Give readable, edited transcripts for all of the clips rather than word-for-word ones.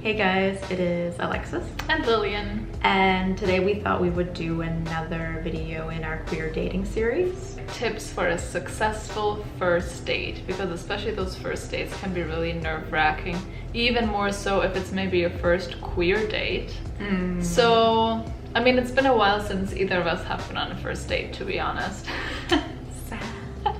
Hey guys, it is Alexis and Lilian, and today we thought we would do another video in our queer dating series. Tips for a successful first date, because especially those first dates can be really nerve-wracking, even more so if it's maybe your first queer date. So I mean, it's been a while since either of us have been on a first date, to be honest.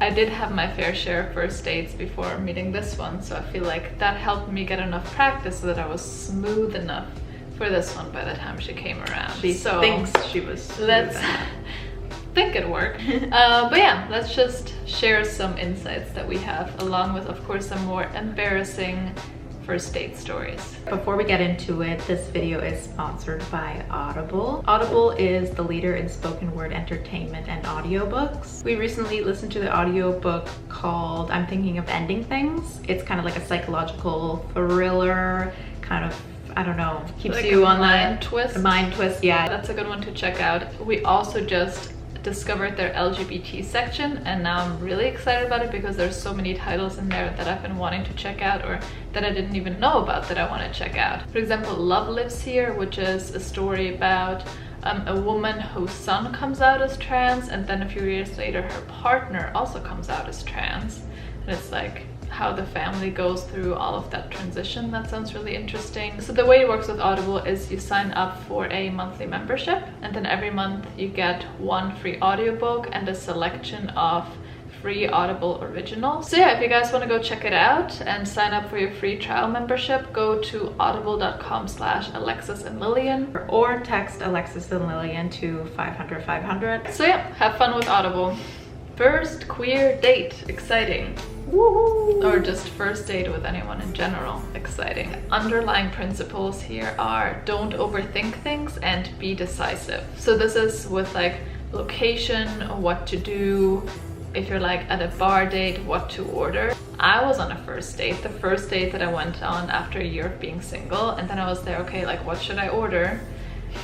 I did have my fair share of first dates before meeting this one, so I feel like that helped me get enough practice so that I was smooth enough for this one by the time she came around. She thinks she was smooth. Let's think it worked. But yeah, let's just share some insights that we have, along with, of course, some more embarrassing first date stories. Before we get into it, this video is sponsored by Audible. Audible is the leader in spoken word entertainment and audiobooks. We recently listened to the audiobook called I'm Thinking of Ending Things. It's kind of like a psychological thriller, kind of, I don't know, keeps like you on mind twist. A mind twist, yeah. That's a good one to check out. We also just discovered their LGBT section, and now I'm really excited about it because there's so many titles in there that I've been wanting to check out, or that I didn't even know about that I want to check out. For example, Love Lives Here, which is a story about a woman whose son comes out as trans, and then a few years later her partner also comes out as trans, and it's like how the family goes through all of that transition. That sounds really interesting. So the way it works with Audible is you sign up for a monthly membership, and then every month you get one free audiobook and a selection of free Audible originals. So yeah, if you guys want to go check it out and sign up for your free trial membership, go to audible.com/Alexis and Lilian, or text Alexis and Lilian to 500 500. So yeah, have fun with Audible. First queer date, exciting. Woohoo! Or just first date with anyone in general, exciting. Underlying principles here are don't overthink things and be decisive. So this is with like location, what to do, if you're like at a bar date, what to order. I was on a first date, the first date that I went on after a year of being single, and then I was there, okay, like what should I order?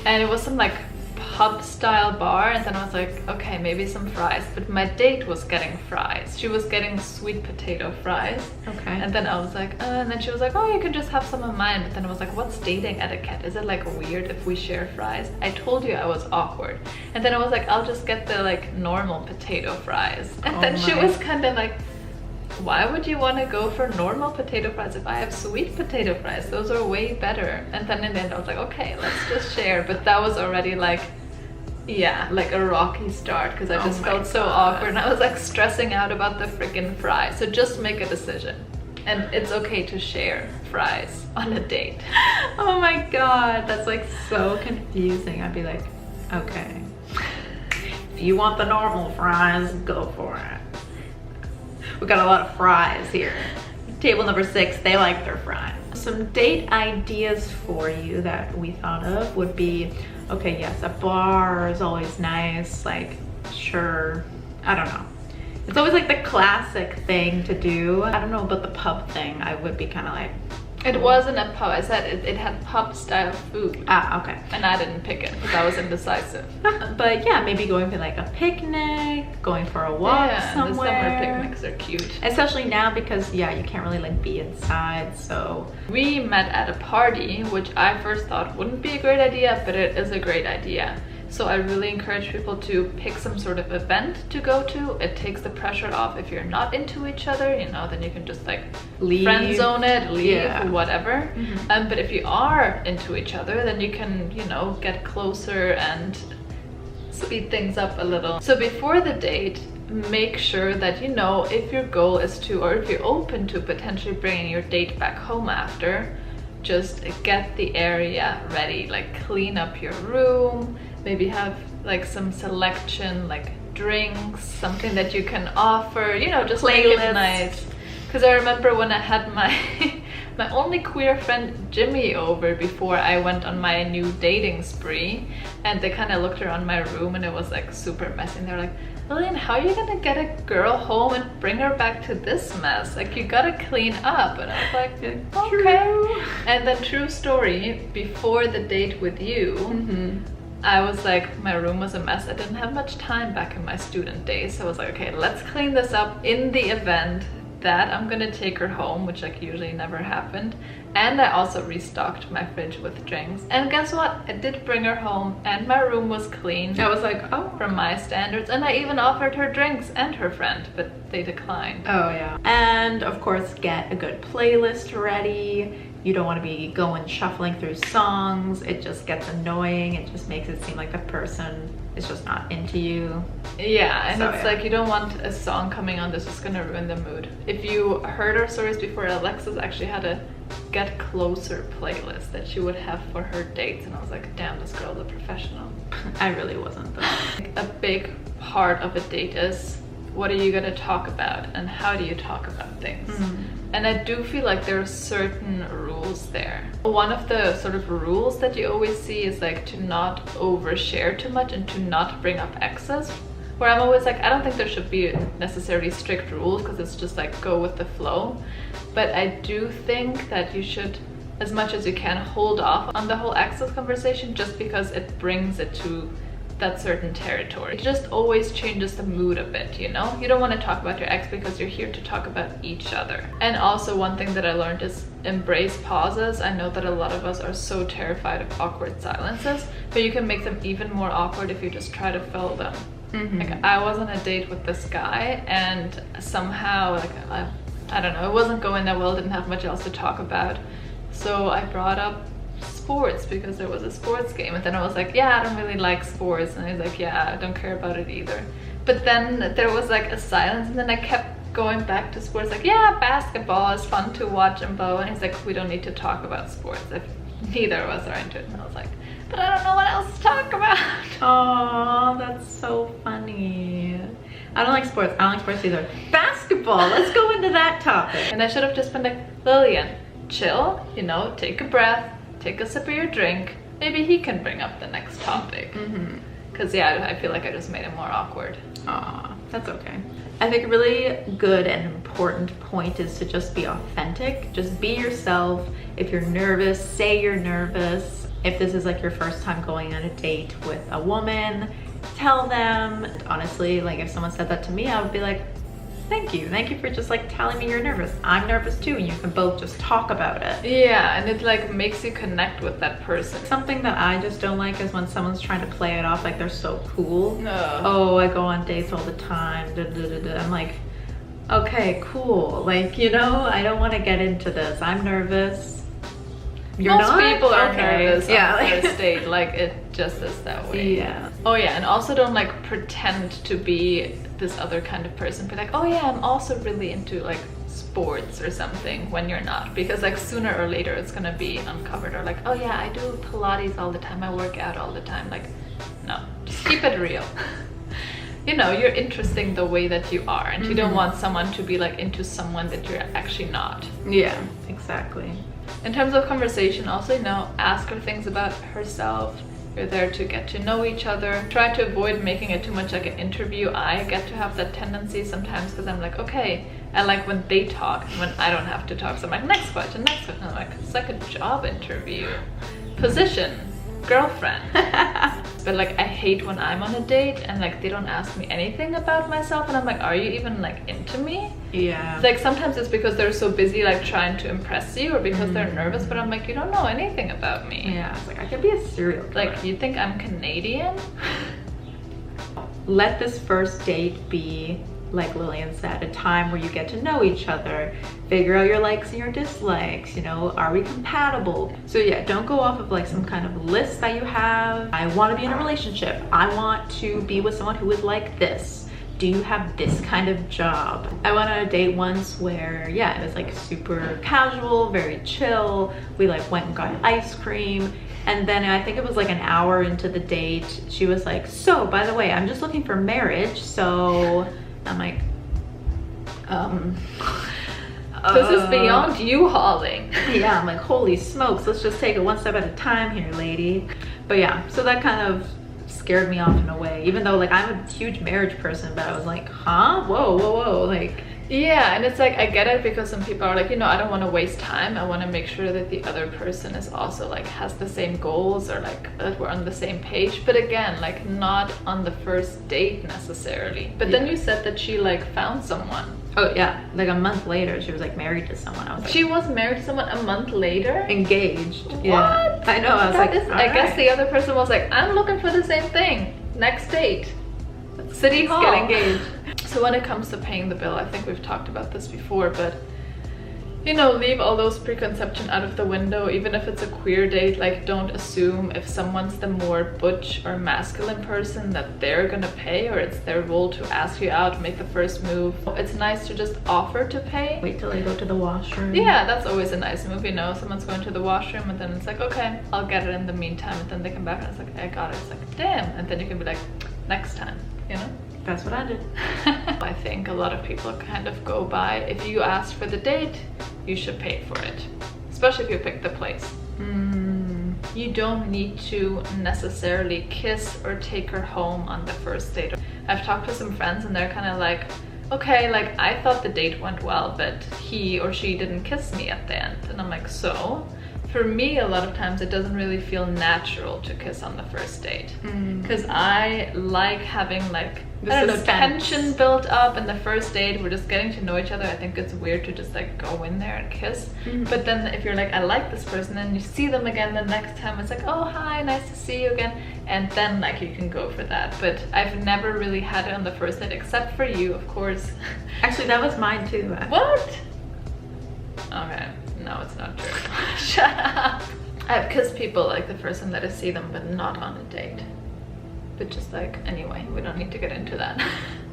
And it was some like pub style bar, and then I was like, okay, maybe some fries, but my date was getting fries. She was getting sweet potato fries. Okay. And then I was like, and then she was like, oh, you can just have some of mine. But then I was like, what's dating etiquette? Is it like weird if we share fries? I told you I was awkward. And then I was like, I'll just get the like normal potato fries. And then she was kind of like, why would you want to go for normal potato fries if I have sweet potato fries? Those are way better. And then in the end I was like, okay, let's just share. But that was already like, yeah, like a rocky start, because I just felt so awkward, and I was like stressing out about the freaking fries. So just make a decision, and it's okay to share fries on a date. Oh my god, that's like so confusing. I'd be like, okay, if you want the normal fries, go for it. We got a lot of fries here. Table number 6, they like their fries. Some date ideas for you that we thought of would be, okay, yes, a bar is always nice, like, sure, I don't know. It's always like the classic thing to do. I don't know about the pub thing. I would be kind of like, it wasn't a pub. I said it had pub style food. Ah, okay. And I didn't pick it because I was indecisive. But yeah, maybe going for like a picnic, going for a walk somewhere. The summer picnics are cute. Especially now because, yeah, you can't really like be inside, so. We met at a party, which I first thought wouldn't be a great idea, but it is a great idea. So I really encourage people to pick some sort of event to go to. It takes the pressure off if you're not into each other, you know, then you can just like leave, friend zone it, leave, yeah, whatever. But if you are into each other, then you can, you know, get closer and speed things up a little. So before the date, make sure that, you know, if your goal is to, or if you're open to potentially bringing your date back home after, just get the area ready, like clean up your room, maybe have like some selection, like drinks, something that you can offer, you know, just make it nice. Because I remember when I had my my only queer friend Jimmy over before I went on my new dating spree, and they kind of looked around my room and it was like super messy, and they're like, Lilian, how are you gonna get a girl home and bring her back to this mess? Like, you gotta clean up. And I was like, okay. True. And then, true story, before the date with you, I was like, my room was a mess. I didn't have much time back in my student days. So I was like, okay, let's clean this up in the event that I'm gonna take her home, which like usually never happened. And I also restocked my fridge with drinks. And guess what? I did bring her home and my room was clean. I was like, oh. From my standards. And I even offered her drinks and her friend, but they declined. Oh yeah. And of course, get a good playlist ready. You don't want to be going shuffling through songs. It just gets annoying. It just makes it seem like the person is just not into you. Yeah, and So, it's yeah. like you don't want a song coming on that's just gonna ruin the mood. If you heard our stories before, Alexis actually had a Get Closer playlist that she would have for her dates, and I was like, damn, this girl's a professional. I really wasn't though. A big part of a date is what are you gonna talk about and how do you talk about things? And I do feel like there are certain rules there. One of the sort of rules that you always see is like to not overshare too much and to not bring up excess. Where I'm always like, I don't think there should be necessarily strict rules because it's just like go with the flow. But I do think that you should, as much as you can, hold off on the whole excess conversation just because it brings it to that certain territory. It just always changes the mood a bit, you know? You don't want to talk about your ex because you're here to talk about each other. And also one thing that I learned is embrace pauses. I know that a lot of us are so terrified of awkward silences, but you can make them even more awkward if you just try to fill them. Like I was on a date with this guy and somehow like I don't know, it wasn't going that well, didn't have much else to talk about. So I brought up sports because there was a sports game, and then I was like, yeah, I don't really like sports, and he's like, yeah, I don't care about it either. But then there was like a silence, and then I kept going back to sports, like, yeah, basketball is fun to watch and bow, and he's like, we don't need to talk about sports if neither of us are into it. And I was like, but I don't know what else to talk about. Oh, that's so funny. I don't like sports. I don't like sports either. Basketball, let's go into that topic. And I should have just been like, Lilian, chill, you know, take a breath, take a sip of your drink. Maybe he can bring up the next topic. Because yeah, I feel like I just made it more awkward. Aw, that's okay. I think a really good and important point is to just be authentic. Just be yourself. If you're nervous, say you're nervous. If this is like your first time going on a date with a woman, tell them. Honestly, like if someone said that to me, I would be like, thank you for just like telling me you're nervous. I'm nervous too, and you can both just talk about it. Yeah, and it like makes you connect with that person. Something that I just don't like is when someone's trying to play it off like they're so cool. No. Oh, I go on dates all the time. I'm like, okay, cool. Like, you know, I don't want to get into this. I'm nervous. You're Most not? people are Okay. nervous Yeah, on like- first date. Like it just is that way. Yeah. Oh yeah, and also don't like pretend to be this other kind of person. Be like, oh yeah, I'm also really into like sports or something when you're not. Because like sooner or later it's gonna be uncovered. Or like, oh yeah, I do Pilates all the time. I work out all the time. Like, no, just keep it real. You know, you're interesting the way that you are. And you don't want someone to be like into someone that you're actually not. Yeah, exactly. In terms of conversation, also, you know, ask her things about herself. You're there to get to know each other. Try to avoid making it too much like an interview. I get to have that tendency sometimes because I'm like, okay, I like when they talk and when I don't have to talk. So I'm like, next question, next question. I'm like, it's like a job interview. Position, girlfriend. But like, I hate when I'm on a date and like they don't ask me anything about myself, and I'm like, are you even like into me? Yeah. Like sometimes it's because they're so busy like trying to impress you, or because they're nervous, but I'm like, you don't know anything about me. Yeah, it's like I could be a serial killer. Like, you think I'm Canadian? Let this first date be, like Lilian said, a time where you get to know each other, figure out your likes and your dislikes, you know, are we compatible? So yeah, don't go off of like some kind of list that you have. I want to be in a relationship. I want to be with someone who is like this. Do you have this kind of job? I went on a date once where, yeah, it was like super casual, very chill. We like went and got ice cream. And then I think it was like an hour into the date, she was like, so by the way, I'm just looking for marriage. So I'm like, This is beyond you hauling. yeah, I'm like, holy smokes, let's just take it one step at a time here, lady. But yeah, so that kind of scared me off in a way, even though like I'm a huge marriage person, but I was like, huh? Whoa, like. Yeah, and it's like, I get it because some people are like, you know, I don't want to waste time. I want to make sure that the other person is also like has the same goals, or like that we're on the same page. But again, like not on the first date necessarily. But then you said that she like found someone. Oh yeah, like a month later, she was like married to someone. I was like, She was married to someone a month later? engaged. What? Yeah, I know. I was like, I guess the other person was like, I'm looking for the same thing. Next date. City Hall. Get engaged. So when it comes to paying the bill, I think we've talked about this before, but you know, leave all those preconception out of the window. Even if it's a queer date, like don't assume if someone's the more butch or masculine person that they're gonna pay, or it's their role to ask you out, make the first move. It's nice to just offer to pay. Wait till they go to the washroom. Yeah, that's always a nice move, you know, someone's going to the washroom and then it's like, okay, I'll get it in the meantime, and then they come back and it's like, I got it. It's like, damn, and then you can be like, next time, you know? That's what I did. I think a lot of people kind of go by, if you asked for the date, you should pay for it. Especially if you pick the place. You don't need to necessarily kiss or take her home on the first date. I've talked to some friends and they're kind of like, okay, like I thought the date went well, but he or she didn't kiss me at the end. And I'm like, so? For me, a lot of times it doesn't really feel natural to kiss on the first date. Because I like having like, I don't know, tension built up in the first date. We're just getting to know each other. I think it's weird to just like go in there and kiss. But then if you're like, I like this person, and you see them again the next time, it's like, oh, hi, nice to see you again. And then like you can go for that. But I've never really had it on the first date, except for you, of course. Actually, that was mine too. What? Okay, no, it's not true. Shut up. I've kissed people like the first time that I see them, but not on a date. But just like, anyway, we don't need to get into that.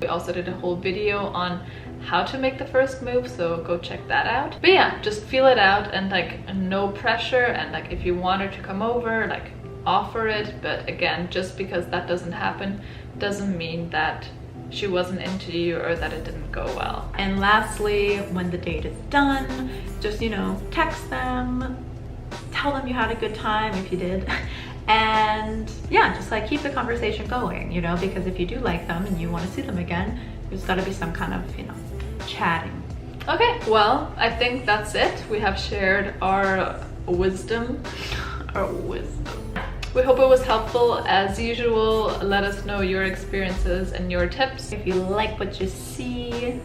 We also did a whole video on how to make the first move, so go check that out. But yeah, just feel it out, and like no pressure, and like if you want her to come over, like offer it. But again, just because that doesn't happen doesn't mean that she wasn't into you or that it didn't go well. And lastly, when the date is done, just, you know, text them, tell them you had a good time if you did. And yeah, just like keep the conversation going, you know, because if you do like them and you want to see them again, there's got to be some kind of, you know, chatting. Okay, well, I think that's it. We have shared our wisdom. We hope it was helpful. As usual, let us know your experiences and your tips. If you like what you see,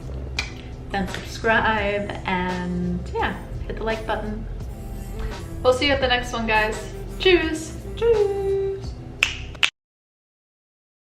then subscribe, and yeah, hit the like button. We'll see you at the next one, guys. Tschüss! Tschüss!